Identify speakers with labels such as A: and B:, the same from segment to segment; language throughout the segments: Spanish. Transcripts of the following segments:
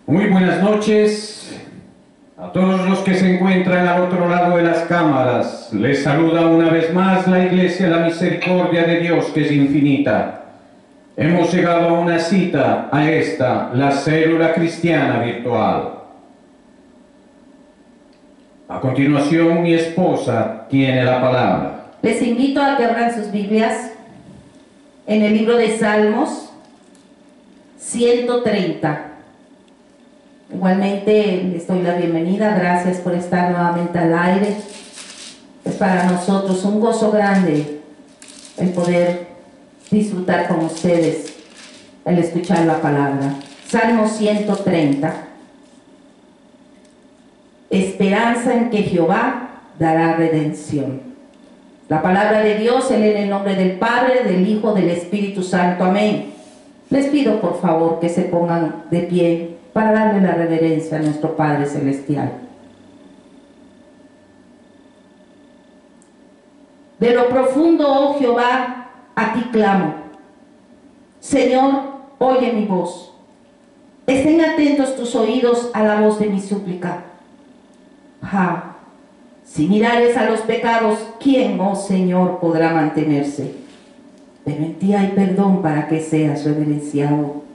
A: Muy buenas noches a todos los que se encuentran al otro lado de las cámaras. Les saluda una vez más la Iglesia La Misericordia de Dios, que es infinita. Hemos llegado a una cita, a esta, la célula cristiana virtual. A continuación, mi esposa tiene la palabra.
B: Les invito a que abran sus Biblias en el libro de Salmos 130. Igualmente les doy la bienvenida, gracias por estar nuevamente al aire. Es para nosotros un gozo grande el poder disfrutar con ustedes, el escuchar la palabra. Salmo 130. Esperanza en que Jehová dará redención. La palabra de Dios se lee en el nombre del Padre, del Hijo, del Espíritu Santo. Amén. Les pido por favor que se pongan de pie para darle la reverencia a nuestro Padre Celestial. De lo profundo, oh Jehová, a ti clamo. Señor, oye mi voz. Estén atentos tus oídos a la voz de mi súplica. Si mirares a los pecados, ¿quién, oh Señor, podrá mantenerse? Pero en ti hay perdón para que seas reverenciado.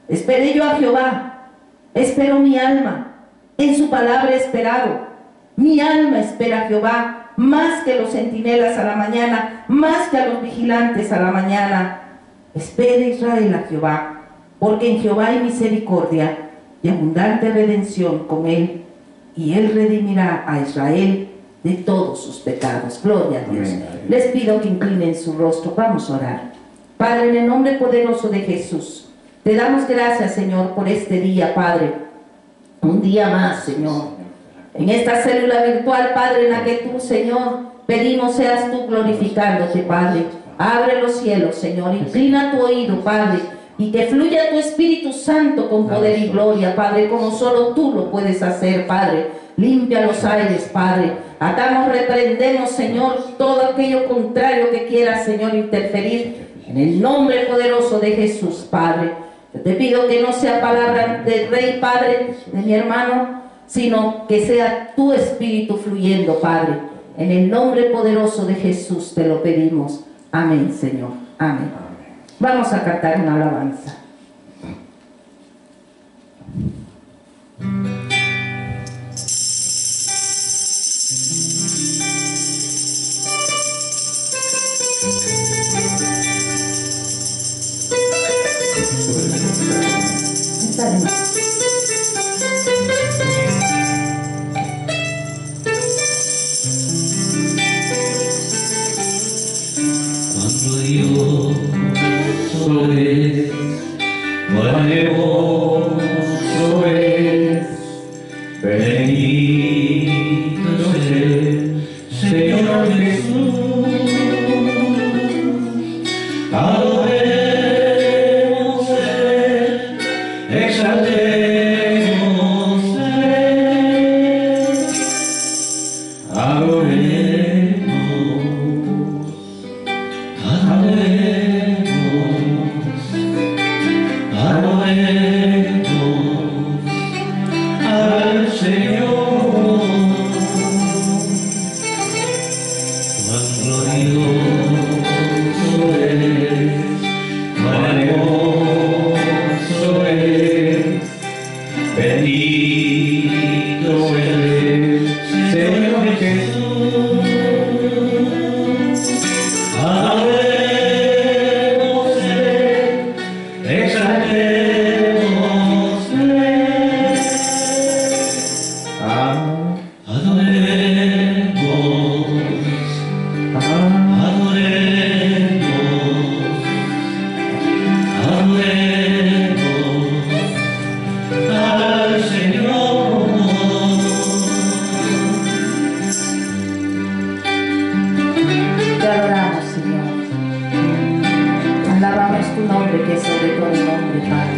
B: Esperé yo a Jehová, espero mi alma, en su palabra he esperado. Mi alma espera a Jehová, más que los centinelas a la mañana, más que a los vigilantes a la mañana. Espere Israel a Jehová, porque en Jehová hay misericordia y abundante redención con él, y él redimirá a Israel de todos sus pecados. Gloria a Dios. Les pido que inclinen su rostro. Vamos a orar. Padre, en el nombre poderoso de Jesús, te damos gracias, Señor, por este día, Padre. Un día más, Señor. En esta célula virtual, Padre, en la que tú, Señor, pedimos seas tú glorificándote, Padre. Abre los cielos, Señor. Inclina tu oído, Padre, y que fluya tu Espíritu Santo con poder y gloria, Padre, como solo tú lo puedes hacer, Padre. Limpia los aires, Padre. Atamos, reprendemos, Señor, todo aquello contrario que quiera, Señor, interferir. En el nombre poderoso de Jesús, Padre. Yo te pido que no sea palabra del Rey, Padre, de mi hermano, sino que sea tu Espíritu fluyendo, Padre. En el nombre poderoso de Jesús te lo pedimos. Amén, Señor. Amén. Vamos a cantar una alabanza.
C: Cuando Dios es, cuán hermoso es, bendito es el Señor Jesús. Adorémosle, exaltémosle, adoremos, adoremos al Señor. Cuán glorioso es, cuán hermoso es, bendito es Señor Jesús. Adorémosle, exaltémosle, adoremos, adoremos al Señor.
B: Te adoramos, Señor. Alabamos tu nombre, que es sobre todo nombre, Padre.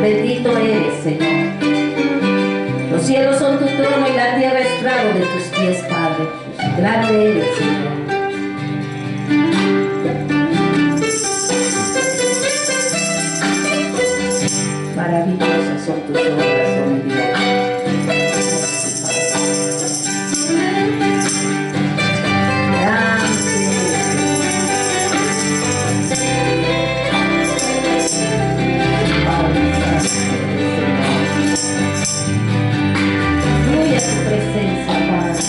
B: Bendito eres, Señor. Los cielos son tu trono y la tierra estrado de tus pies, Padre. Grande eres, Señor. Maravillosas son tus obras, oh mi Dios. Fluye tu presencia, Padre.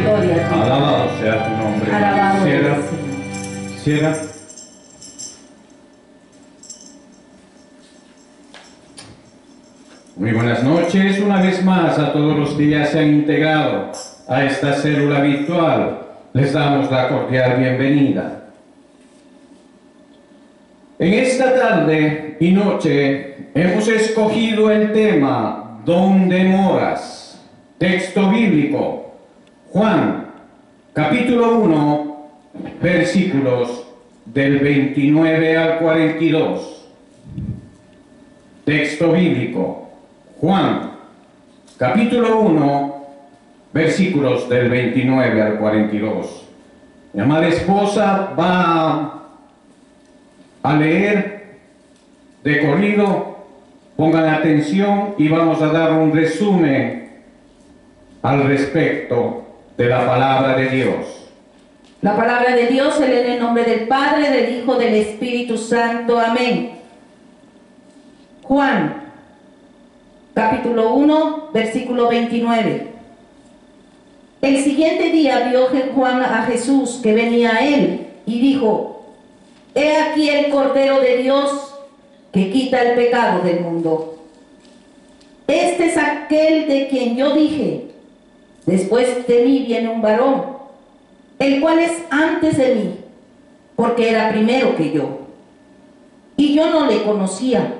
B: Gloria a ti.
A: Alabado sea tu nombre.
B: Alabado
A: Cierra.
B: eres, Señor.
A: Cierra. Muy buenas noches una vez más a todos los que ya se han integrado a esta célula virtual. Les damos la cordial bienvenida. En esta tarde y noche hemos escogido el tema ¿Dónde moras? Texto bíblico, Juan, capítulo 1, versículos del 29 al 42. Texto bíblico, Juan, capítulo 1, versículos del 29 al 42. Mi amada esposa va a leer de corrido. Pongan atención y vamos a dar un resumen al respecto de la palabra de Dios.
B: La palabra de Dios se lee en el nombre del Padre, del Hijo, del Espíritu Santo. Amén. Juan, capítulo 1, versículo 29. El siguiente día vio Juan a Jesús que venía a él y dijo: He aquí el Cordero de Dios que quita el pecado del mundo. Este es aquel de quien yo dije: después de mí viene un varón, el cual es antes de mí, porque era primero que yo. Y yo no le conocía,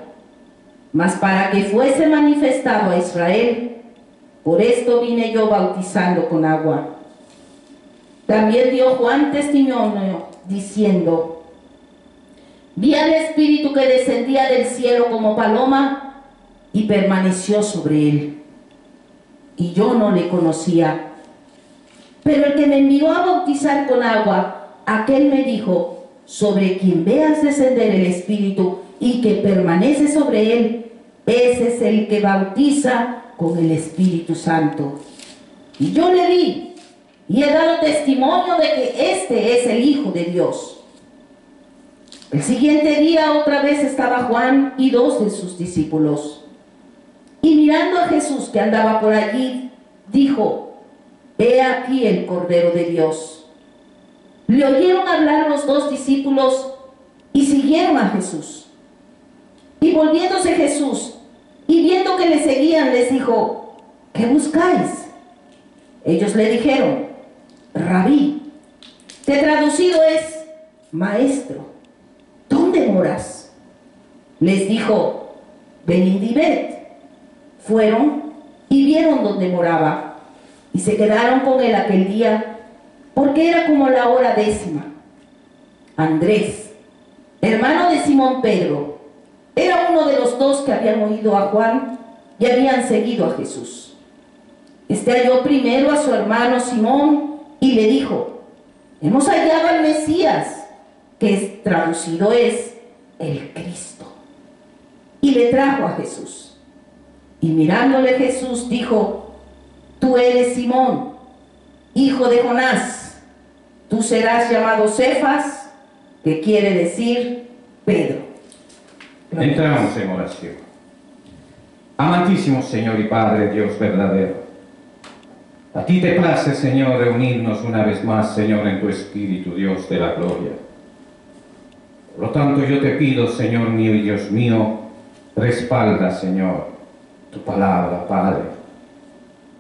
B: mas para que fuese manifestado a Israel, por esto vine yo bautizando con agua. También dio Juan testimonio, diciendo: Vi al Espíritu que descendía del cielo como paloma y permaneció sobre él. Y yo no le conocía. Pero el que me envió a bautizar con agua, aquel me dijo: sobre quien veas descender el Espíritu y que permanece sobre él, ese es el que bautiza con el Espíritu Santo. Y yo le vi y he dado testimonio de que este es el Hijo de Dios. El siguiente día otra vez estaba Juan y 2 de sus discípulos. Y mirando a Jesús que andaba por allí, dijo: He aquí el Cordero de Dios. Le oyeron hablar los 2 discípulos y siguieron a Jesús. Y volviéndose Jesús y viendo que le seguían, les dijo: ¿Qué buscáis? Ellos le dijeron: Rabí, que traducido es maestro, ¿dónde moras? Les dijo: venid y ved. Fueron y vieron dónde moraba, y se quedaron con él aquel día, porque era como la hora 10. Andrés, hermano de Simón Pedro, era uno de los 2 que habían oído a Juan y habían seguido a Jesús. Este halló primero a su hermano Simón y le dijo: hemos hallado al Mesías, que traducido es el Cristo. Y le trajo a Jesús. Y mirándole Jesús dijo: tú eres Simón, hijo de Jonás, tú serás llamado Cefas, que quiere decir Pedro.
A: Entramos en oración. Amantísimo Señor y Padre, Dios verdadero, a ti te place, Señor, reunirnos una vez más, Señor, en tu Espíritu, Dios de la gloria. Por lo tanto, yo te pido, Señor mío y Dios mío, respalda, Señor, tu palabra, Padre.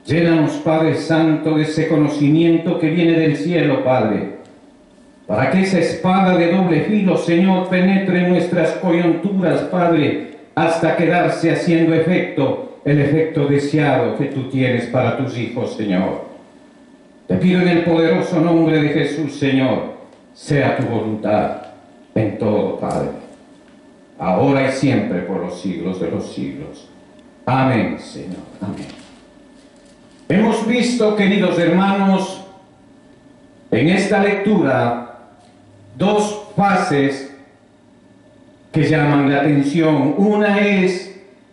A: Llénanos, Padre Santo, de ese conocimiento que viene del cielo, Padre, para que esa espada de doble filo, Señor, penetre en nuestras coyunturas, Padre, hasta quedarse haciendo efecto, el efecto deseado que tú tienes para tus hijos, Señor. Te pido en el poderoso nombre de Jesús, Señor, sea tu voluntad en todo, Padre, ahora y siempre por los siglos de los siglos. Amén, Señor, amén. Hemos visto, queridos hermanos, en esta lectura, dos fases que llaman la atención. Una es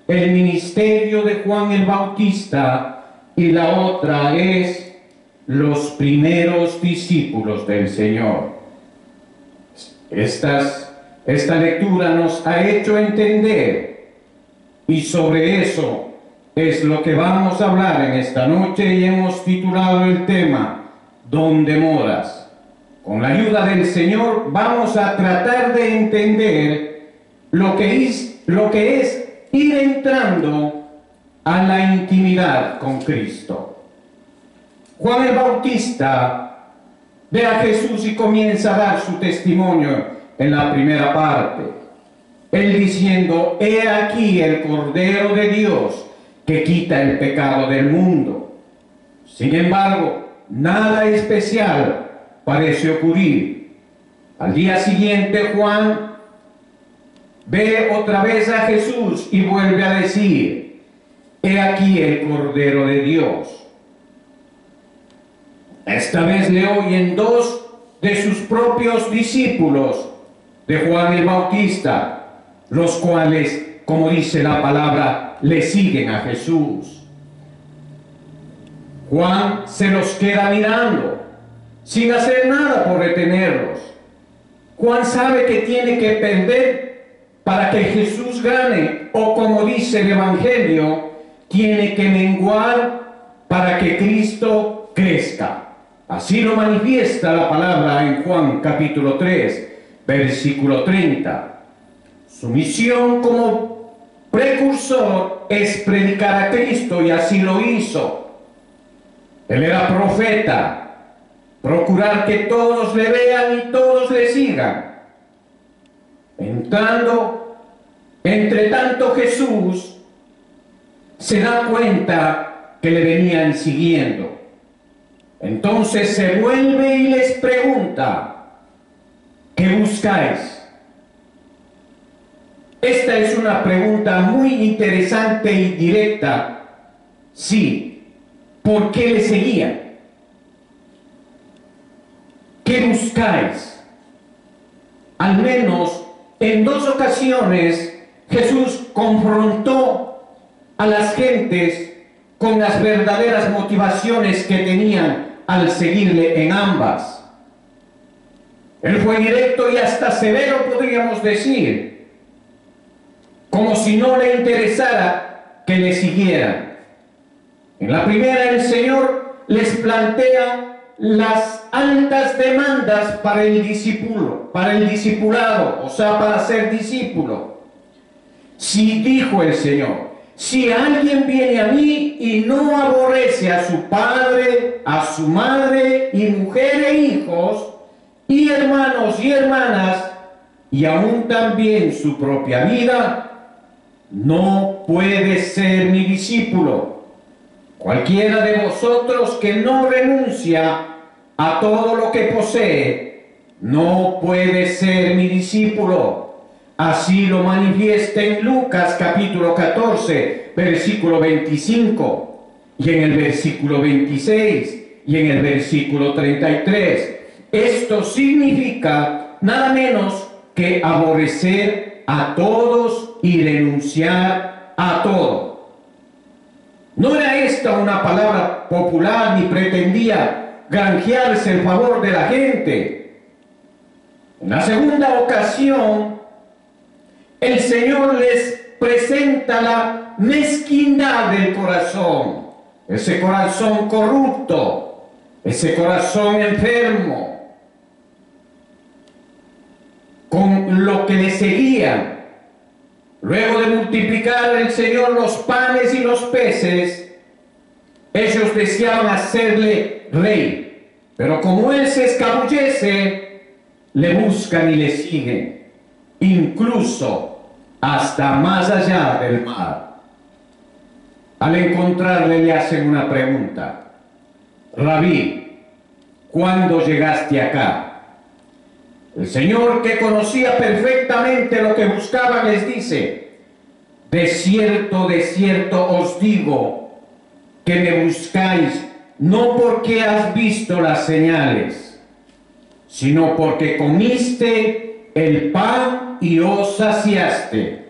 A: el ministerio de Juan el Bautista y la otra es los primeros discípulos del Señor. Esta lectura nos ha hecho entender, y sobre eso es lo que vamos a hablar en esta noche, y hemos titulado el tema ¿Dónde moras? Con la ayuda del Señor vamos a tratar de entender lo que es ir entrando a la intimidad con Cristo. Juan el Bautista ve a Jesús y comienza a dar su testimonio en la primera parte. Él diciendo: he aquí el Cordero de Dios que quita el pecado del mundo. Sin embargo, nada especial parece ocurrir. Al día siguiente, Juan ve otra vez a Jesús y vuelve a decir: he aquí el Cordero de Dios. Esta vez le oyen dos de sus propios discípulos de Juan el Bautista, los cuales, como dice la palabra, le siguen a Jesús. Juan se los queda mirando, sin hacer nada por retenerlos. Juan sabe que tiene que perder para que Jesús gane, o como dice el Evangelio, tiene que menguar para que Cristo crezca. Así lo manifiesta la palabra en Juan capítulo 3, versículo 30. Su misión como precursor es predicar a Cristo, y así lo hizo. Él era profeta, procurar que todos le vean y todos le sigan. Entre tanto Jesús se da cuenta que le venían siguiendo. Entonces se vuelve y les pregunta: ¿qué buscáis? Esta es una pregunta muy interesante y directa. Sí, ¿por qué le seguían? ¿Qué buscáis? Al menos en dos ocasiones Jesús confrontó a las gentes con las verdaderas motivaciones que tenían al seguirle en ambas. Él fue directo y hasta severo, podríamos decir, como si no le interesara que le siguieran. En la primera, el Señor les plantea las altas demandas para el discipulado, o sea, para ser discípulo. Si, dijo el Señor, si alguien viene a mí y no aborrece a su padre, a su madre y mujer e hijos, y hermanos y hermanas, y aún también su propia vida, no puede ser mi discípulo. Cualquiera de vosotros que no renuncia a todo lo que posee, no puede ser mi discípulo. Así lo manifiesta en Lucas capítulo 14, versículo 25, y en el versículo 26, y en el versículo 33. Esto significa nada menos que aborrecer a todos y renunciar a todo. No era esta una palabra popular ni pretendía granjearse el favor de la gente. En la segunda ocasión, el Señor les presenta la mezquindad del corazón, ese corazón corrupto, ese corazón enfermo, con lo que le seguían. Luego de multiplicar el Señor los panes y los peces, ellos deseaban hacerle rey, pero como Él se escabullece, le buscan y le siguen, incluso hasta más allá del mar. Al encontrarle le hacen una pregunta: Rabí, ¿cuándo llegaste acá? El Señor, que conocía perfectamente lo que buscaban, les dice: de cierto os digo, que me buscáis no porque has visto las señales, sino porque comiste el pan y os saciaste.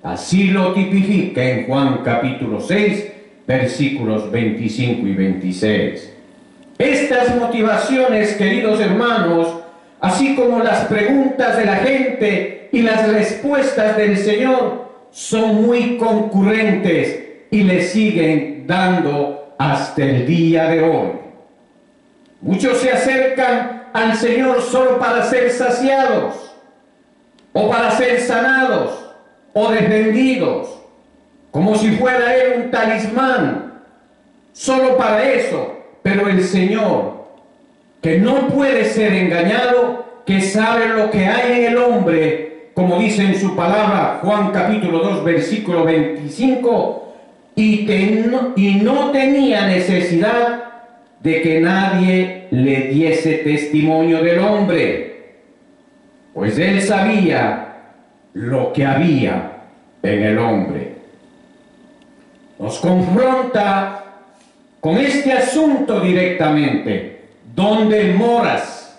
A: Así lo tipifica en Juan capítulo 6, versículos 25 y 26. Estas motivaciones, queridos hermanos, así como las preguntas de la gente y las respuestas del Señor, son muy concurrentes y le siguen dando hasta el día de hoy. Muchos se acercan al Señor solo para ser saciados, o para ser sanados, o defendidos, como si fuera Él un talismán, solo para eso. Pero el Señor, que no puede ser engañado, que sabe lo que hay en el hombre, como dice en su palabra, Juan capítulo 2, versículo 25, y no tenía necesidad de que nadie le diese testimonio del hombre, pues Él sabía lo que había en el hombre. Nos confronta con este asunto directamente: ¿dónde moras?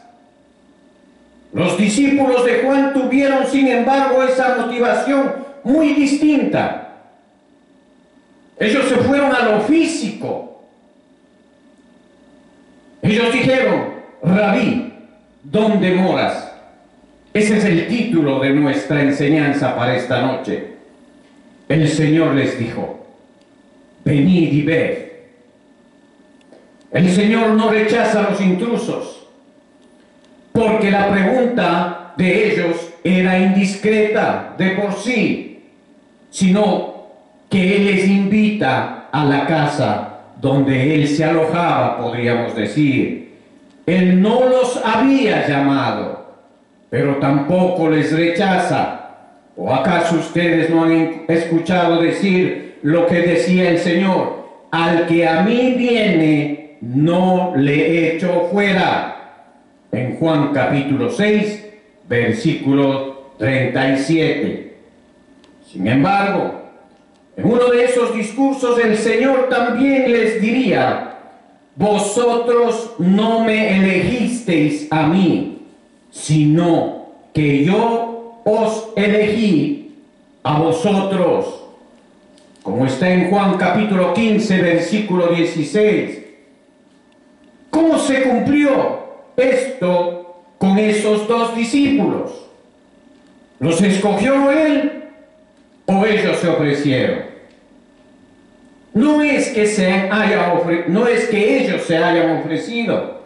A: Los discípulos de Juan tuvieron, sin embargo, esa motivación muy distinta. Ellos se fueron a lo físico. Ellos dijeron: Rabí, ¿dónde moras? Ese es el título de nuestra enseñanza para esta noche. El Señor les dijo: venid y ved. El Señor no rechaza a los intrusos, porque la pregunta de ellos era indiscreta de por sí, sino que Él les invita a la casa donde Él se alojaba, podríamos decir. Él no los había llamado, pero tampoco les rechaza. ¿O acaso ustedes no han escuchado decir lo que decía el Señor? Al que a mí viene, no le echo fuera. En Juan capítulo 6, versículo 37. Sin embargo, en uno de esos discursos el Señor también les diría: vosotros no me elegisteis a mí, sino que yo os elegí a vosotros. Como está en Juan capítulo 15, versículo 16. ¿Cómo se cumplió esto con esos dos discípulos? ¿Los escogió Él o ellos se ofrecieron? No es que ellos se hayan ofrecido,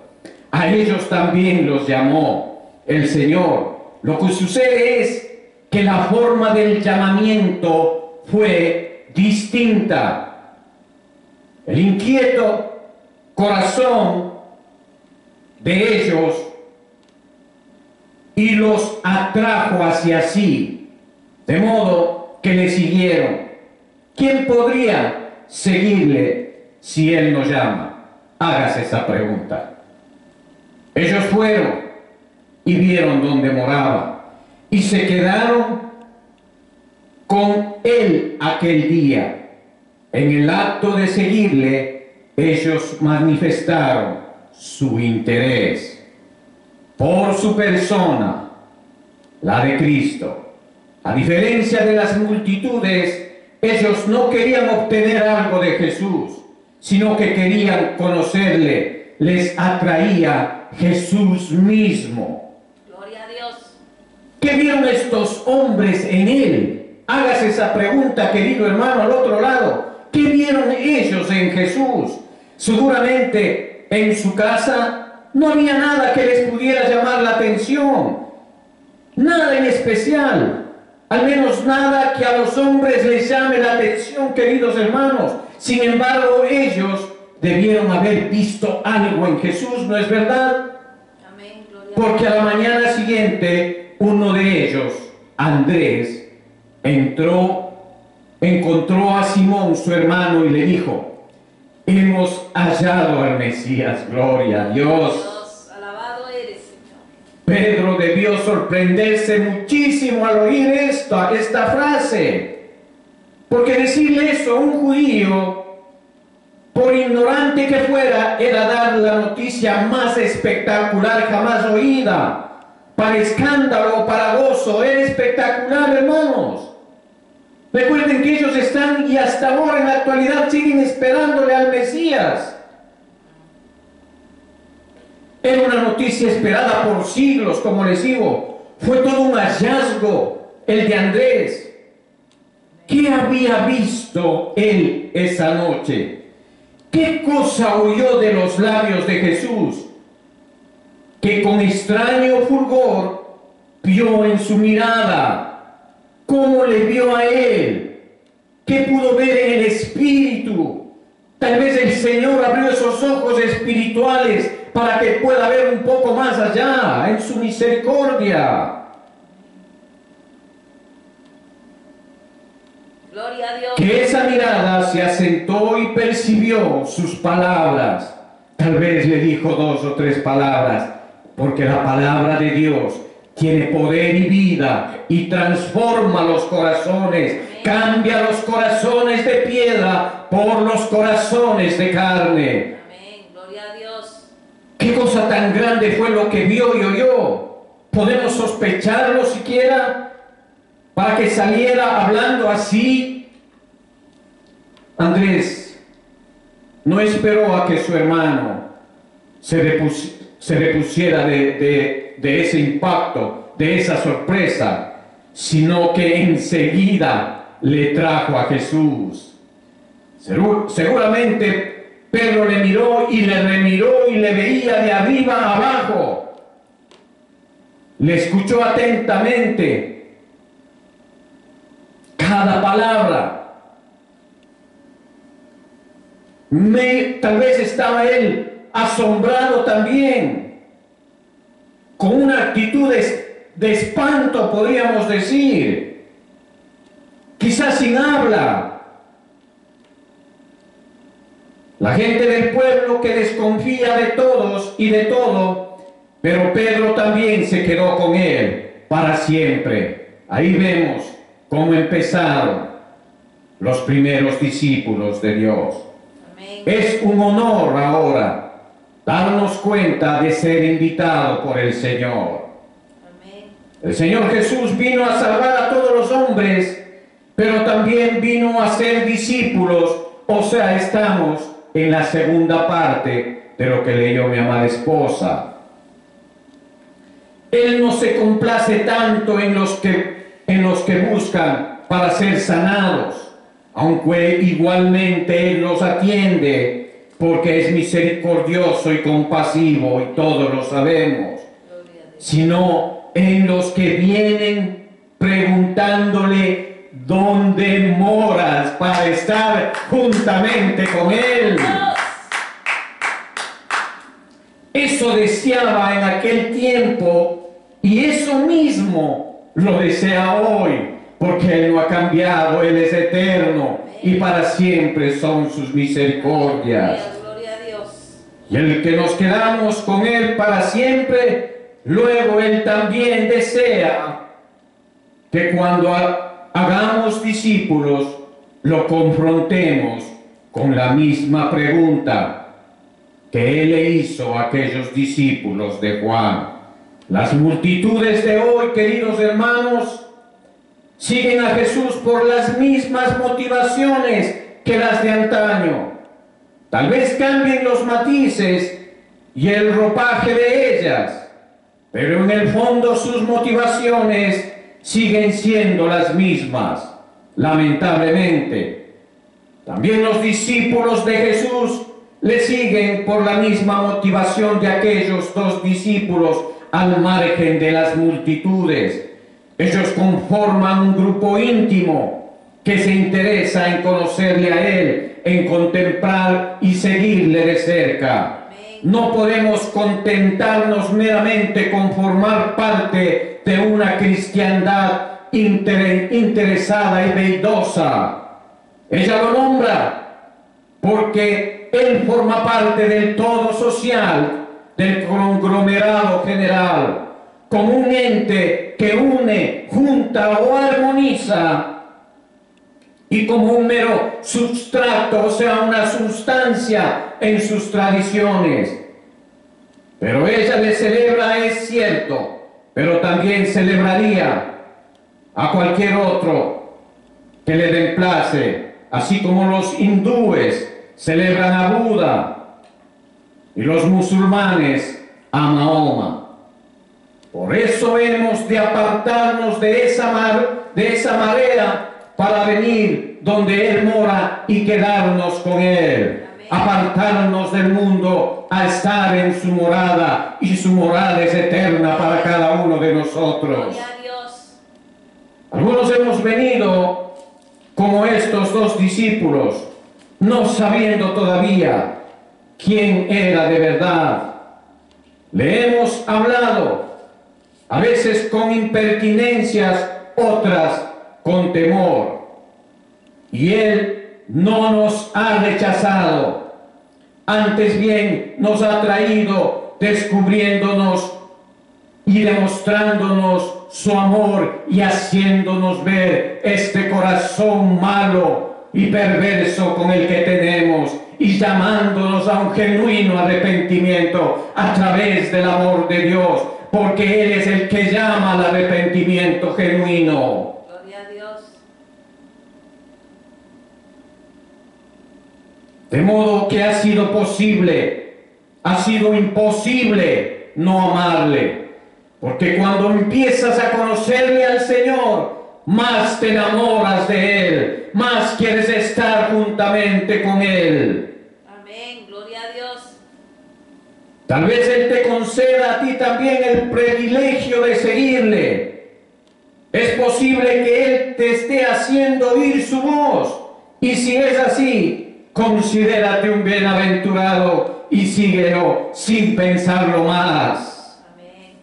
A: a ellos también los llamó el Señor. Lo que sucede es que la forma del llamamiento fue distinta. El inquieto corazón de ellos y los atrajo hacia sí, de modo que le siguieron. ¿Quién podría seguirle si Él nos llama? Hágase esa pregunta. Ellos fueron y vieron dónde moraba y se quedaron con Él aquel día. En el acto de seguirle, ellos manifestaron su interés por su persona, la de Cristo. A diferencia de las multitudes, ellos no querían obtener algo de Jesús, sino que querían conocerle. Les atraía Jesús mismo.
B: Gloria a Dios.
A: ¿Qué vieron estos hombres en él? Hágase esa pregunta, querido hermano, al otro lado. ¿Qué vieron ellos en Jesús? Seguramente en su casa no había nada que les pudiera llamar la atención. Nada en especial. Al menos nada que a los hombres les llame la atención, queridos hermanos. Sin embargo, ellos debieron haber visto algo en Jesús, ¿no es verdad?
B: Amén, gloria a
A: Porque a la mañana siguiente, uno de ellos, Andrés, encontró a Simón, su hermano, y le dijo: hemos hallado al Mesías, gloria a Dios.
B: Dios, alabado eres, Señor.
A: Pedro debió sorprenderse muchísimo al oír esta frase, porque decirle eso a un judío, por ignorante que fuera, era dar la noticia más espectacular jamás oída. Para escándalo o para gozo, era espectacular, hermanos. Recuerden que ellos están, y hasta ahora en la actualidad siguen esperándole al Mesías. Era una noticia esperada por siglos, como les digo. Fue todo un hallazgo el de Andrés. ¿Qué había visto él esa noche? ¿Qué cosa oyó de los labios de Jesús que con extraño fulgor vio en su mirada? ¿Cómo le vio a él? ¿Qué pudo ver en el espíritu? Tal vez el Señor abrió esos ojos espirituales para que pueda ver un poco más allá, en su misericordia.
B: Gloria a Dios.
A: Que esa mirada se asentó y percibió sus palabras. Tal vez le dijo 2 o 3 palabras, porque la palabra de Dios tiene poder y vida y transforma los corazones, cambia los corazones de piedra por los corazones de carne.
B: Amén, gloria a Dios.
A: ¿Qué cosa tan grande fue lo que vio y oyó? ¿Podemos sospecharlo siquiera? Para que saliera hablando así. Andrés no esperó a que su hermano se repusiera de ese impacto, de esa sorpresa, sino que enseguida le trajo a Jesús. Seguramente Pedro le miró y le remiró y le veía de arriba a abajo. Le escuchó atentamente cada palabra. Tal vez estaba él asombrado también, con una actitud de espanto, podríamos decir, quizás sin habla. La gente del pueblo que desconfía de todos y de todo, pero Pedro también se quedó con él para siempre. Ahí vemos cómo empezaron los primeros discípulos de Dios.
B: Amén.
A: Es un honor ahora darnos cuenta de ser invitado por el Señor.
B: Amén.
A: El Señor Jesús vino a salvar a todos los hombres, pero también vino a ser discípulos. O sea, estamos en la segunda parte de lo que leyó mi amada esposa. Él no se complace tanto en los que buscan para ser sanados, aunque igualmente Él los atiende, porque es misericordioso y compasivo, y todos lo sabemos, sino en los que vienen preguntándole dónde moras para estar juntamente con Él. Eso deseaba en aquel tiempo, y eso mismo lo desea hoy, porque Él no ha cambiado, Él es eterno, y para siempre son sus misericordias.
B: Gloria a Dios.
A: Y el que nos quedamos con Él para siempre, luego Él también desea que cuando hagamos discípulos, lo confrontemos con la misma pregunta que Él le hizo a aquellos discípulos de Juan. Las multitudes de hoy, queridos hermanos, siguen a Jesús por las mismas motivaciones que las de antaño. Tal vez cambien los matices y el ropaje de ellas. pero en el fondo sus motivaciones siguen siendo las mismas, lamentablemente. También los discípulos de Jesús le siguen por la misma motivación de aquellos dos discípulos al margen de las multitudes. Ellos conforman un grupo íntimo que se interesa en conocerle a Él, en contemplar y seguirle de cerca. No podemos contentarnos meramente con formar parte de una cristiandad interesada y veidosa. Ella lo nombra porque Él forma parte del todo social, del conglomerado general, como un ente que une, junta o armoniza, y como un mero sustrato, o sea, una sustancia en sus tradiciones. Pero ella le celebra, es cierto, pero también celebraría a cualquier otro que le den place, así como los hindúes celebran a Buda y los musulmanes a Mahoma. Por eso hemos de apartarnos de esa marea para venir donde Él mora y quedarnos con Él. Amén. Apartarnos del mundo a estar en su morada, y su morada es eterna para cada uno de nosotros. Algunos hemos venido como estos dos discípulos, no sabiendo todavía quién era de verdad. Le hemos hablado, a veces con impertinencias, otras con temor. Y Él no nos ha rechazado, antes bien nos ha traído descubriéndonos y demostrándonos su amor y haciéndonos ver este corazón malo y perverso con el que tenemos, y llamándonos a un genuino arrepentimiento a través del amor de Dios, porque Él es el que llama al arrepentimiento genuino.
B: Gloria a Dios.
A: De modo que ha sido imposible no amarle, porque cuando empiezas a conocerle al Señor, más te enamoras de Él, más quieres estar juntamente con Él.
B: Amén, gloria a Dios.
A: Tal vez Él te conceda a ti también el privilegio de seguirle. Es posible que Él te esté haciendo oír su voz, y si es así, considérate un bienaventurado y síguelo sin pensarlo más.
B: Amén.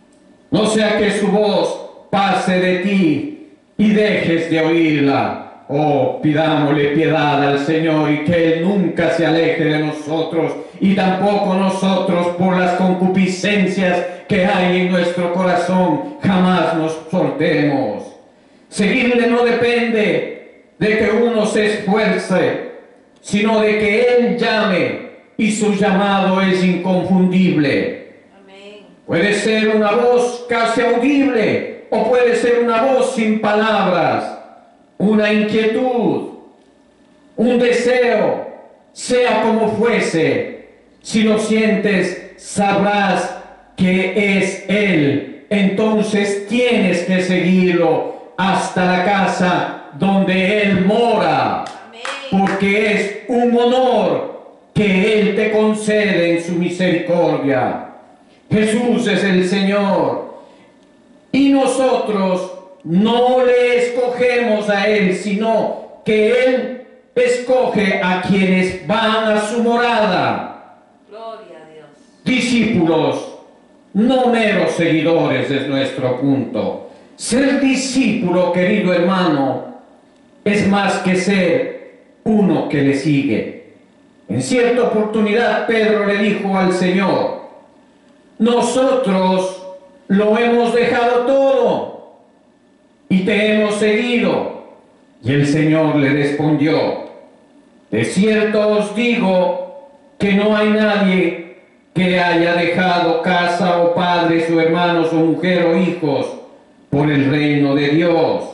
A: No sea que su voz pase de ti y dejes de oírla. Oh, pidámosle piedad al Señor, y que Él nunca se aleje de nosotros, y tampoco nosotros, por las concupiscencias que hay en nuestro corazón, jamás nos soltemos. Seguirle no depende de que uno se esfuerce, sino de que Él llame, y su llamado es inconfundible.
B: Amén.
A: Puede ser una voz casi audible, o puede ser una voz sin palabras, una inquietud, un deseo, sea como fuese. Si lo sientes, sabrás que es Él. Entonces tienes que seguirlo hasta la casa donde Él mora, porque es un honor que Él te concede en su misericordia. Jesús es el Señor, y nosotros no le escogemos a Él, sino que Él escoge a quienes van a su morada.
B: Gloria a Dios.
A: Discípulos, no meros seguidores, es nuestro punto. Ser discípulo, querido hermano, es más que ser uno que le sigue. En cierta oportunidad Pedro le dijo al Señor: nosotros lo hemos dejado todo y te hemos seguido. Y el Señor le respondió: de cierto os digo que no hay nadie que haya dejado casa o padres o hermanos o mujer o hijos por el reino de Dios,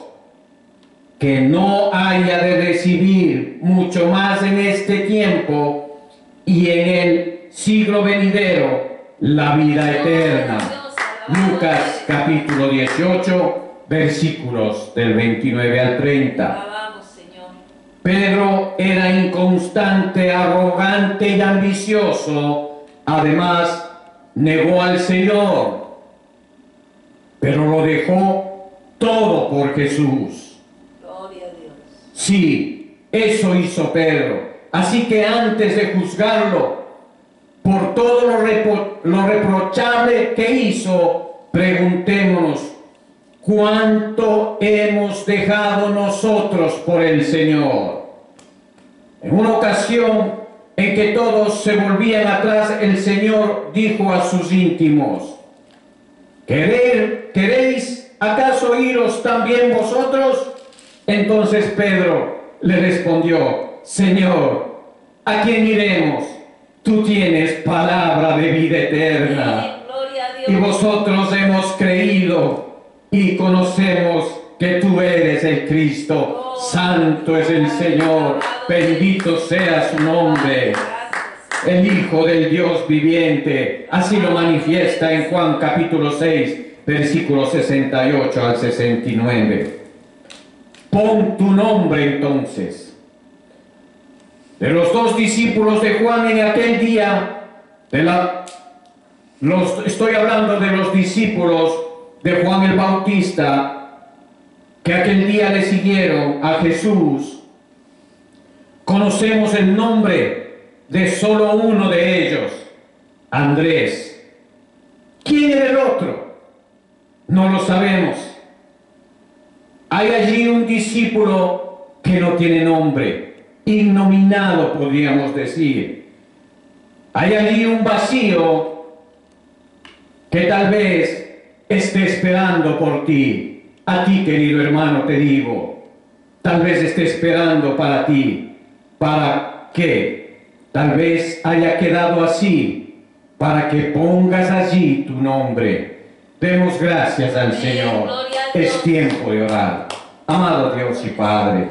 A: que no haya de recibir mucho más en este tiempo y en el siglo venidero la vida eterna. Lucas capítulo 18, versículos del 29 al 30.
B: Alabamos, Señor.
A: Pedro era inconstante, arrogante y ambicioso. Además, negó al Señor, pero lo dejó todo por Jesús.
B: Gloria a Dios.
A: Sí, eso hizo Pedro. Así que antes de juzgarlo por todo lo reprochable que hizo, preguntémonos, ¿cuánto hemos dejado nosotros por el Señor? En una ocasión en que todos se volvían atrás, el Señor dijo a sus íntimos, ¿queréis acaso iros también vosotros? Entonces Pedro le respondió, Señor, ¿a quién iremos? Tú tienes palabra de vida eterna.
B: Gloria a Dios.
A: Y vosotros hemos creído y conocemos que tú eres el Cristo. Santo es el Señor, bendito sea su nombre. El Hijo del Dios viviente. Así lo manifiesta en Juan capítulo 6, versículos 68 al 69. Pon tu nombre entonces. De los dos discípulos de Juan en aquel día, estoy hablando de los discípulos de Juan el Bautista, que aquel día le siguieron a Jesús, conocemos el nombre de solo uno de ellos, Andrés. ¿Quién era el otro? No lo sabemos. Hay allí un discípulo que no tiene nombre, innominado podríamos decir. Hay allí un vacío que tal vez esté esperando por ti. A ti, querido hermano, te digo, tal vez esté esperando para ti. ¿Para qué? Tal vez haya quedado así, para que pongas allí tu nombre. Demos gracias al Señor. Es tiempo de orar. Amado Dios y Padre,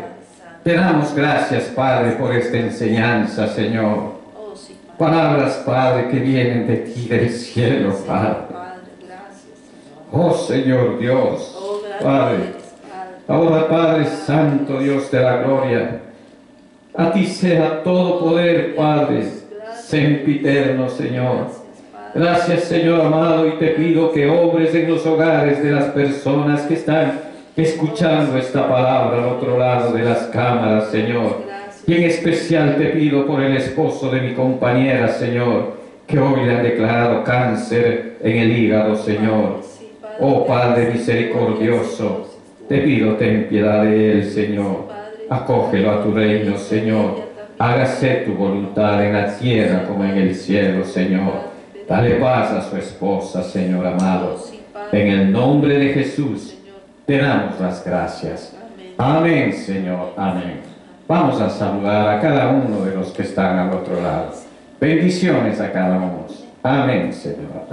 A: te damos gracias, Padre, por esta enseñanza, Señor.
B: Oh, sí, Padre.
A: Palabras, Padre, que vienen de ti, del cielo, Padre.
B: Padre, gracias, Señor.
A: Oh, Señor Dios,
B: Oh, gracias,
A: Padre.
B: Padre.
A: Ahora, Padre Santo, Dios de la gloria, a ti sea todo poder, Padre, sempiterno, Señor. Gracias, Señor amado, y te pido que obres en los hogares de las personas que están escuchando esta palabra al otro lado de las cámaras, Señor. Y en especial te pido por el esposo de mi compañera, Señor, que hoy le han declarado cáncer en el hígado, Señor. Oh Padre misericordioso, te pido ten piedad de él, Señor. Acógelo a tu reino, Señor. Hágase tu voluntad en la tierra como en el cielo, Señor. Dale paz a su esposa, Señor amado. En el nombre de Jesús, te damos las gracias. Amén, Señor. Amén. Vamos a saludar a cada uno de los que están al otro lado. Bendiciones a cada uno. Amén, Señor.